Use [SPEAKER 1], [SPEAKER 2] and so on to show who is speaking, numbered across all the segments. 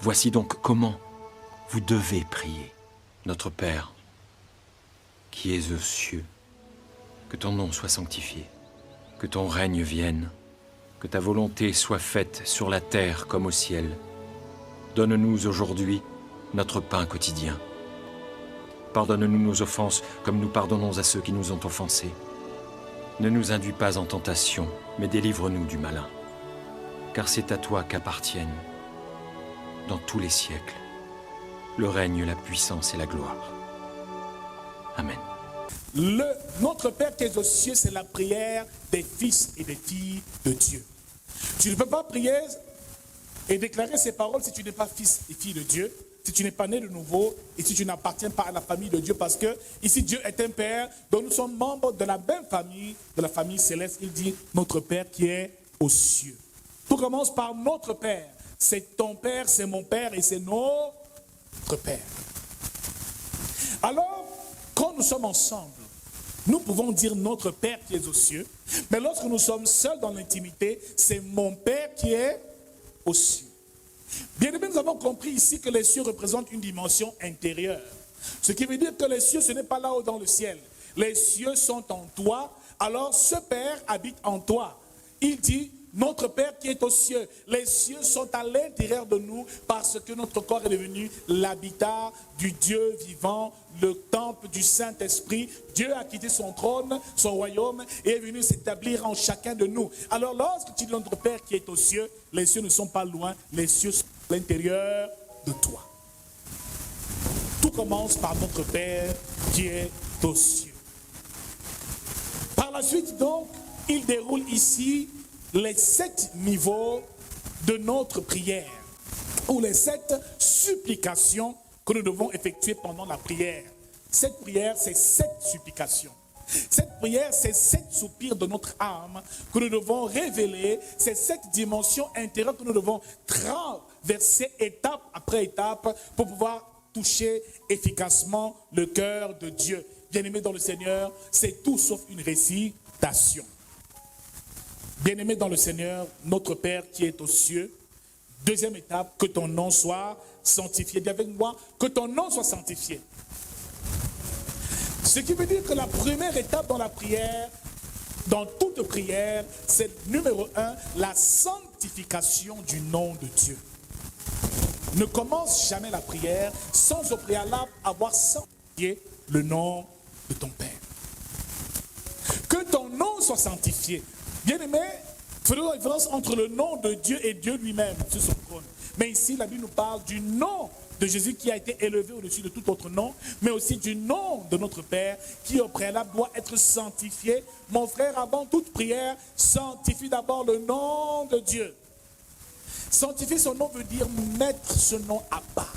[SPEAKER 1] Voici donc comment vous devez prier. Notre Père, qui es aux cieux, que ton nom soit sanctifié, que ton règne vienne, que ta volonté soit faite sur la terre comme au ciel. Donne-nous aujourd'hui notre pain quotidien. Pardonne-nous nos offenses comme nous pardonnons à ceux qui nous ont offensés. Ne nous induis pas en tentation, mais délivre-nous du malin. Car c'est à toi qu'appartiennent, dans tous les siècles, le règne, la puissance et la gloire. Amen.
[SPEAKER 2] Notre Père qui est aux cieux, c'est la prière des fils et des filles de Dieu. Tu ne peux pas prier et déclarer ces paroles si tu n'es pas fils et fille de Dieu, si tu n'es pas né de nouveau et si tu n'appartiens pas à la famille de Dieu, parce que ici Dieu est un Père dont nous sommes membres de la même famille, de la famille céleste. Il dit notre Père qui est aux cieux. Tout commence par notre Père. C'est ton Père, c'est mon Père et c'est notre Père. Alors, quand nous sommes ensemble, nous pouvons dire notre Père qui est aux cieux, mais lorsque nous sommes seuls dans l'intimité, c'est mon Père qui est aux cieux. Bien aimé, nous avons compris ici que les cieux représentent une dimension intérieure. Ce qui veut dire que les cieux, ce n'est pas là-haut dans le ciel. Les cieux sont en toi, alors ce Père habite en toi. Il dit, notre Père qui est aux cieux, les cieux sont à l'intérieur de nous parce que notre corps est devenu l'habitat du Dieu vivant, le temple du Saint-Esprit. Dieu a quitté son trône, son royaume et est venu s'établir en chacun de nous. Alors lorsque tu dis notre Père qui est aux cieux, les cieux ne sont pas loin, les cieux sont à l'intérieur de toi. Tout commence par notre Père qui est aux cieux. Par la suite donc, il déroule ici les 7 niveaux de notre prière, ou les 7 supplications que nous devons effectuer pendant la prière. Cette prière, c'est 7 supplications. Cette prière, c'est 7 soupirs de notre âme que nous devons révéler, c'est 7 dimensions intérieures que nous devons traverser étape après étape pour pouvoir toucher efficacement le cœur de Dieu. Bien-aimés dans le Seigneur, c'est tout sauf une récitation. Bien-aimé dans le Seigneur, notre Père qui est aux cieux, deuxième étape, que ton nom soit sanctifié. Dis avec moi, que ton nom soit sanctifié. Ce qui veut dire que la première étape dans la prière, dans toute prière, c'est numéro 1, la sanctification du nom de Dieu. Ne commence jamais la prière sans au préalable avoir sanctifié le nom de ton Père. Que ton nom soit sanctifié. Bien-aimé, faisons la différence entre le nom de Dieu et Dieu lui-même sur son trône. Mais ici, la Bible nous parle du nom de Jésus qui a été élevé au-dessus de tout autre nom, mais aussi du nom de notre Père qui au préalable doit être sanctifié. Mon frère, avant toute prière, sanctifie d'abord le nom de Dieu. Sanctifier son nom veut dire mettre ce nom à part,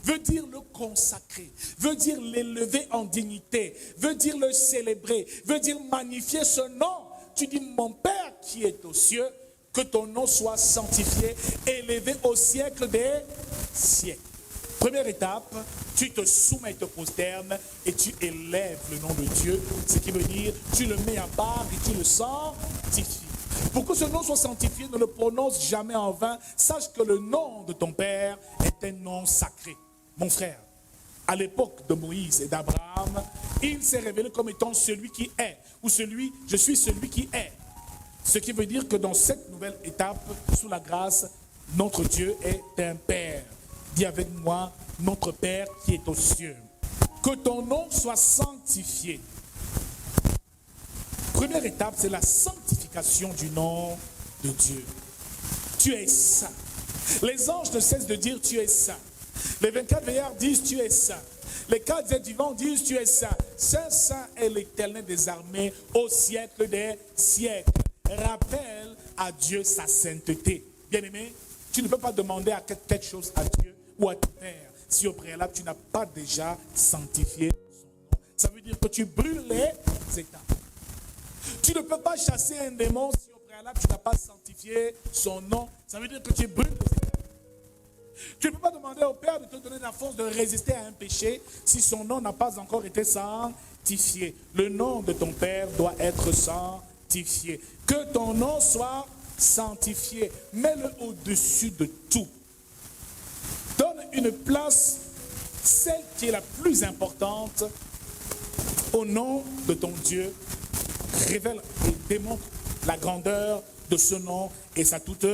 [SPEAKER 2] veut dire le consacrer, veut dire l'élever en dignité, veut dire le célébrer, veut dire magnifier ce nom. Tu dis, mon Père qui est aux cieux, que ton nom soit sanctifié, élevé au siècle des siècles. Première étape, tu te soumets, te prosternes et tu élèves le nom de Dieu. Ce qui veut dire, tu le mets à part et tu le sanctifies. Pour que ce nom soit sanctifié, ne le prononce jamais en vain. Sache que le nom de ton Père est un nom sacré. Mon frère, à l'époque de Moïse et d'Abraham, il s'est révélé comme étant celui qui est, ou celui, je suis celui qui est. Ce qui veut dire que dans cette nouvelle étape, sous la grâce, notre Dieu est un Père. Dis avec moi, notre Père qui est aux cieux. Que ton nom soit sanctifié. Première étape, c'est la sanctification du nom de Dieu. Tu es saint. Les anges ne cessent de dire tu es saint. Les 24 veillards disent tu es saint. Les 4 êtres vivants disent tu es saint. Saint, saint est l'Éternel des armées au siècle des siècles. Rappelle à Dieu sa sainteté. Bien-aimé, tu ne peux pas demander à quelque chose à Dieu ou à ton Père si au préalable tu n'as pas déjà sanctifié son nom. Ça veut dire que tu brûles les étapes. Tu ne peux pas chasser un démon si au préalable tu n'as pas sanctifié son nom. Ça veut dire que tu brûles les étapes. Tu ne peux pas demander au Père de te donner la force de résister à un péché si son nom n'a pas encore été sanctifié. Le nom de ton Père doit être sanctifié. Que ton nom soit sanctifié. Mets-le au-dessus de tout. une place, celle qui est la plus importante, au nom de ton Dieu, révèle et démontre la grandeur de ce nom et sa toute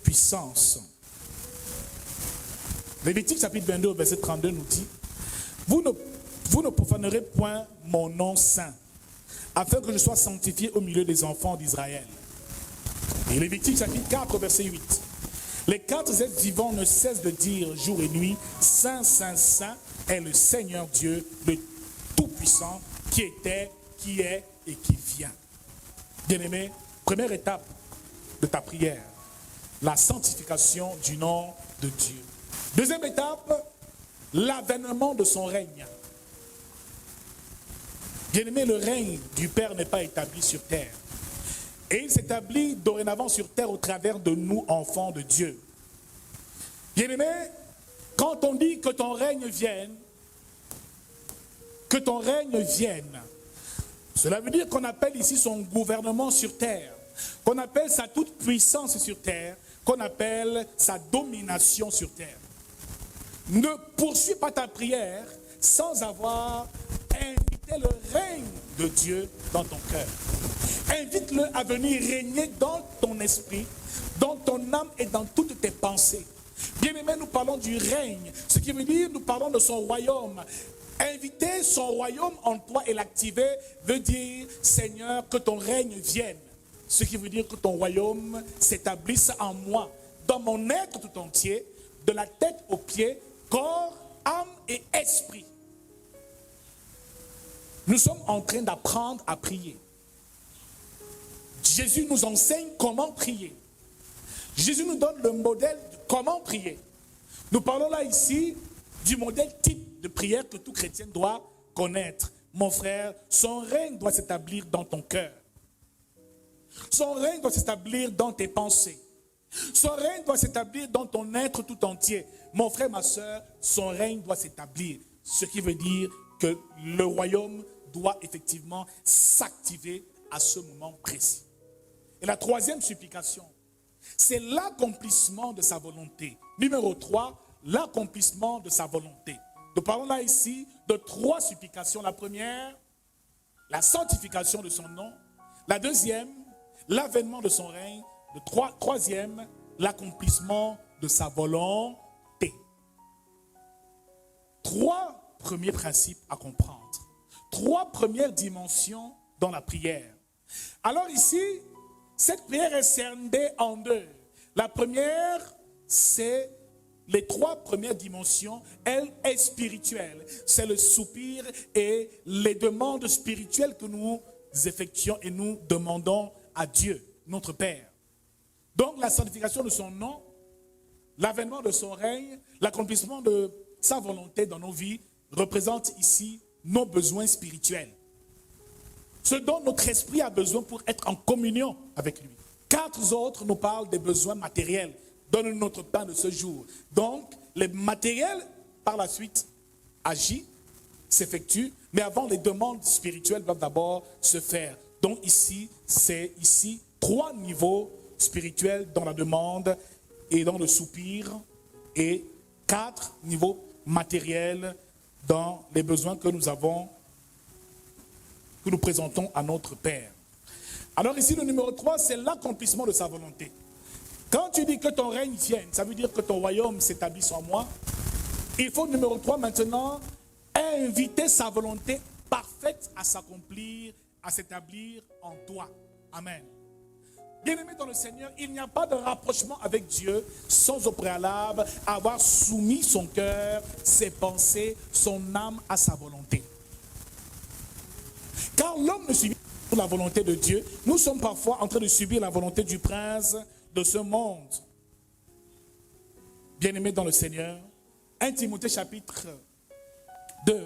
[SPEAKER 2] puissance. Lévitique chapitre 22, verset 32 nous dit, vous ne profanerez point mon nom saint, afin que je sois sanctifié au milieu des enfants d'Israël. Et Lévitique chapitre 4, verset 8. Les quatre êtres vivants ne cessent de dire jour et nuit, Saint, Saint, Saint est le Seigneur Dieu, le Tout-Puissant, qui était, qui est et qui vient. Bien-aimé, première étape de ta prière, la sanctification du nom de Dieu. Deuxième étape, l'avènement de son règne. Bien-aimé, le règne du Père n'est pas établi sur terre. Et il s'établit dorénavant sur terre au travers de nous, enfants de Dieu. Bien-aimé, quand on dit que ton règne vienne, cela veut dire qu'on appelle ici son gouvernement sur terre, qu'on appelle sa toute puissance sur terre, qu'on appelle sa domination sur terre. Ne poursuis pas ta prière sans avoir invité le règne de Dieu dans ton cœur. Invite-le à venir régner dans ton esprit, dans ton âme et dans toutes tes pensées. Bien-aimé, nous parlons du règne, ce qui veut dire nous parlons de son royaume. Inviter son royaume en toi et l'activer veut dire, Seigneur, que ton règne vienne. Ce qui veut dire que ton royaume s'établisse en moi, dans mon être tout entier, de la tête aux pieds, corps, âme et esprit. Nous sommes en train d'apprendre à prier. Jésus nous enseigne comment prier. Jésus nous donne le modèle de comment prier. Nous parlons là ici du modèle type de prière que tout chrétien doit connaître. Mon frère, son règne doit s'établir dans ton cœur. Son règne doit s'établir dans tes pensées. Son règne doit s'établir dans ton être tout entier. Mon frère, ma soeur, son règne doit s'établir. Ce qui veut dire que le royaume doit effectivement s'activer à ce moment précis. Et la troisième supplication, c'est l'accomplissement de sa volonté. Numéro 3, l'accomplissement de sa volonté. Nous parlons là ici de 3 supplications. La première, la sanctification de son nom. La deuxième, l'avènement de son règne. Le troisième, l'accomplissement de sa volonté. 3 premiers principes à comprendre. 3 premières dimensions dans la prière. Alors ici, cette prière est scindée en 2. La première, c'est les 3 premières dimensions, elle est spirituelle. C'est le soupir et les demandes spirituelles que nous effectuons et nous demandons à Dieu, notre Père. Donc la sanctification de son nom, l'avènement de son règne, l'accomplissement de sa volonté dans nos vies représente ici nos besoins spirituels. Ce dont notre esprit a besoin pour être en communion avec lui. 4 autres nous parlent des besoins matériels. Donne-nous notre pain de ce jour. Donc, les matériels, par la suite, agissent, s'effectuent, mais avant, les demandes spirituelles doivent d'abord se faire. Donc ici, c'est 3 niveaux spirituels dans la demande et dans le soupir, et 4 niveaux matériels dans les besoins que nous avons, que nous présentons à notre Père. Alors ici, le numéro 3, c'est l'accomplissement de sa volonté. Quand tu dis que ton règne vienne, ça veut dire que ton royaume s'établisse en moi. Il faut, numéro 3, maintenant, inviter sa volonté parfaite à s'accomplir, à s'établir en toi. Amen. Bien-aimé dans le Seigneur, il n'y a pas de rapprochement avec Dieu sans au préalable avoir soumis son cœur, ses pensées, son âme à sa volonté. Car l'homme ne subit pas la volonté de Dieu. Nous sommes parfois en train de subir la volonté du prince de ce monde. Bien-aimé dans le Seigneur, 1 Timothée chapitre 2,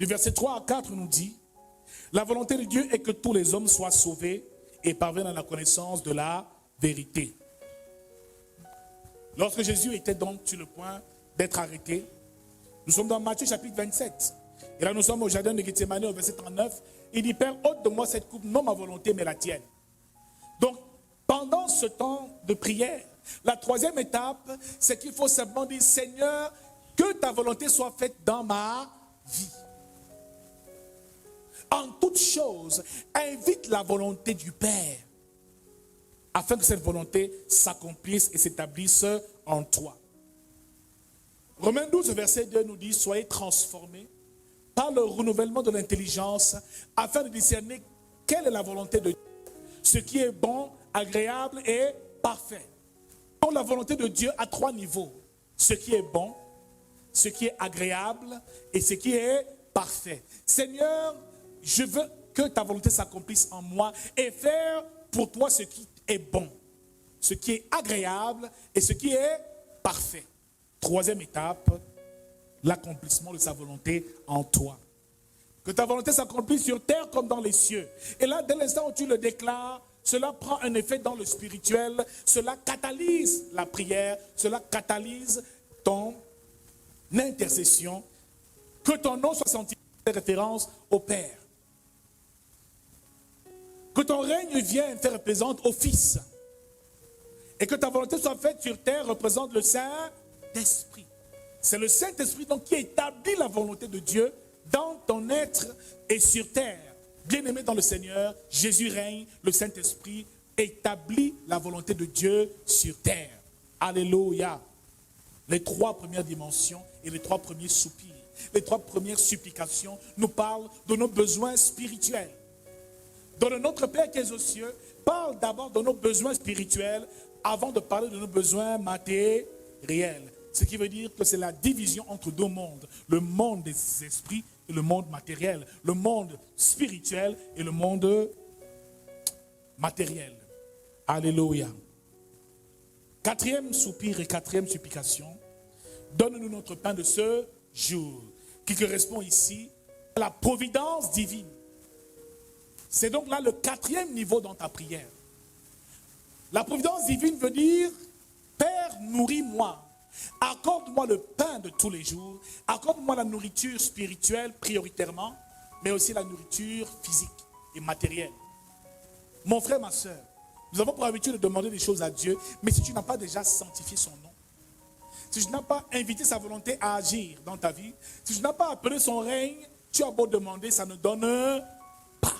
[SPEAKER 2] du verset 3 à 4 nous dit, la volonté de Dieu est que tous les hommes soient sauvés et parviennent à la connaissance de la vérité. Lorsque Jésus était donc sur le point d'être arrêté, nous sommes dans Matthieu chapitre 27. Et là nous sommes au jardin de Gethsémani au verset 39. Il dit, Père, ôte de moi cette coupe, non ma volonté mais la tienne. Donc, pendant ce temps de prière, la troisième étape, c'est qu'il faut simplement dire, Seigneur, que ta volonté soit faite dans ma vie. En toute chose, invite la volonté du Père afin que cette volonté s'accomplisse et s'établisse en toi. Romains 12, verset 2 nous dit, soyez transformés par le renouvellement de l'intelligence afin de discerner quelle est la volonté de Dieu, ce qui est bon, agréable et parfait. Donc la volonté de Dieu a 3 niveaux. Ce qui est bon, ce qui est agréable et ce qui est parfait. Seigneur, je veux que ta volonté s'accomplisse en moi et faire pour toi ce qui est bon, ce qui est agréable et ce qui est parfait. 3e étape, l'accomplissement de sa volonté en toi. Que ta volonté s'accomplisse sur terre comme dans les cieux. Et là, dès l'instant où tu le déclares, cela prend un effet dans le spirituel, cela catalyse la prière, cela catalyse ton intercession, que ton nom soit sanctifié en référence au Père. Que ton règne vienne faire représente au Fils. Et que ta volonté soit faite sur terre représente le Saint-Esprit. C'est le Saint-Esprit donc qui établit la volonté de Dieu dans ton être et sur terre. Bien-aimé dans le Seigneur, Jésus règne, le Saint-Esprit établit la volonté de Dieu sur terre. Alléluia. Les 3 premières dimensions et les 3 premiers soupirs, les 3 premières supplications nous parlent de nos besoins spirituels. Donc notre Père qui est aux cieux parle d'abord de nos besoins spirituels avant de parler de nos besoins matériels. Ce qui veut dire que c'est la division entre 2 mondes. Le monde des esprits et le monde matériel. Le monde spirituel et le monde matériel. Alléluia. 4e soupir et 4e supplication. Donne-nous notre pain de ce jour. Qui correspond ici à la providence divine. C'est donc là le 4e niveau dans ta prière. La providence divine veut dire, Père, nourris-moi. Accorde-moi le pain de tous les jours. Accorde-moi la nourriture spirituelle prioritairement, mais aussi la nourriture physique et matérielle. Mon frère, ma soeur, nous avons pour habitude de demander des choses à Dieu, mais si tu n'as pas déjà sanctifié son nom, si tu n'as pas invité sa volonté à agir dans ta vie, si tu n'as pas appelé son règne, tu as beau demander, ça ne donne pas.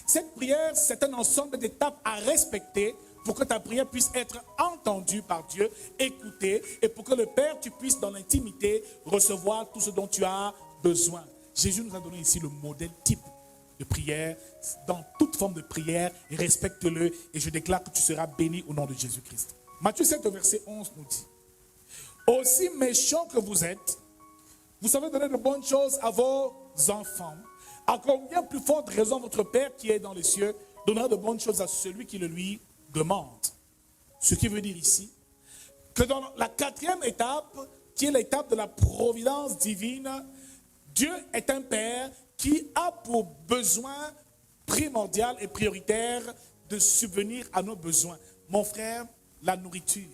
[SPEAKER 2] Cette prière, c'est un ensemble d'étapes à respecter pour que ta prière puisse être entendue par Dieu, écoutée, et pour que le Père, tu puisses dans l'intimité recevoir tout ce dont tu as besoin. Jésus nous a donné ici le modèle type de prière. Dans toute forme de prière, respecte-le et je déclare que tu seras béni au nom de Jésus-Christ. Matthieu 7, verset 11 nous dit, aussi méchants que vous êtes, vous savez donner de bonnes choses à vos enfants. À combien plus forte raison votre Père qui est dans les cieux donnera de bonnes choses à celui qui le lui demande. Ce qui veut dire ici que dans la 4e étape, qui est l'étape de la providence divine, Dieu est un Père qui a pour besoin primordial et prioritaire de subvenir à nos besoins. Mon frère, la nourriture,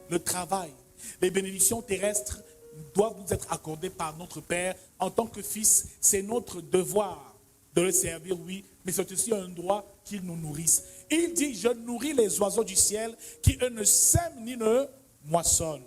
[SPEAKER 2] le travail, les bénédictions terrestres doivent nous être accordées par notre Père. En tant que fils, c'est notre devoir de le servir, oui, mais c'est aussi un droit qu'il nous nourrisse. Il dit, je nourris les oiseaux du ciel qui eux ne sèment ni ne moissonnent.